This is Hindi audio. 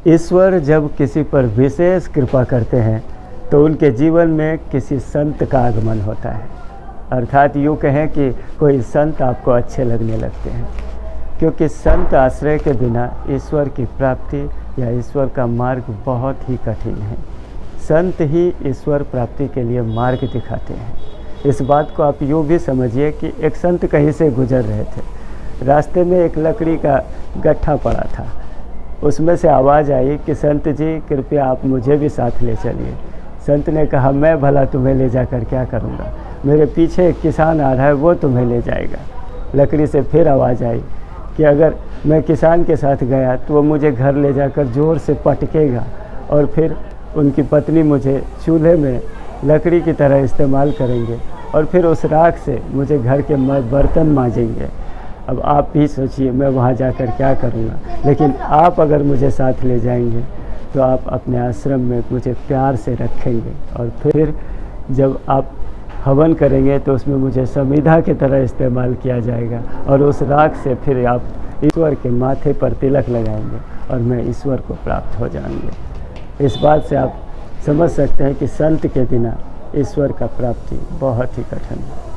ईश्वर जब किसी पर विशेष कृपा करते हैं तो उनके जीवन में किसी संत का आगमन होता है। अर्थात यूँ कहें कि कोई संत आपको अच्छे लगने लगते हैं, क्योंकि संत आश्रय के बिना ईश्वर की प्राप्ति या ईश्वर का मार्ग बहुत ही कठिन है। संत ही ईश्वर प्राप्ति के लिए मार्ग दिखाते हैं। इस बात को आप यूँ भी समझिए कि एक संत कहीं से गुजर रहे थे, रास्ते में एक लकड़ी का गट्ठा पड़ा था। उसमें से आवाज़ आई कि संत जी कृपया आप मुझे भी साथ ले चलिए। संत ने कहा मैं भला तुम्हें ले जाकर क्या करूँगा, मेरे पीछे एक किसान आ रहा है, वो तुम्हें ले जाएगा। लकड़ी से फिर आवाज़ आई कि अगर मैं किसान के साथ गया तो वो मुझे घर ले जाकर ज़ोर से पटकेगा और फिर उनकी पत्नी मुझे चूल्हे में लकड़ी की तरह इस्तेमाल करेंगे और फिर उस राख से मुझे घर के बर्तन मांजेंगे। अब आप भी सोचिए मैं वहाँ जाकर क्या करूँगा, लेकिन आप अगर मुझे साथ ले जाएंगे तो आप अपने आश्रम में मुझे प्यार से रखेंगे और फिर जब आप हवन करेंगे तो उसमें मुझे समिधा की तरह इस्तेमाल किया जाएगा और उस राख से फिर आप ईश्वर के माथे पर तिलक लगाएंगे और मैं ईश्वर को प्राप्त हो जाएंगे। इस बात से आप समझ सकते हैं कि संत के बिना ईश्वर का प्राप्ति बहुत ही कठिन है।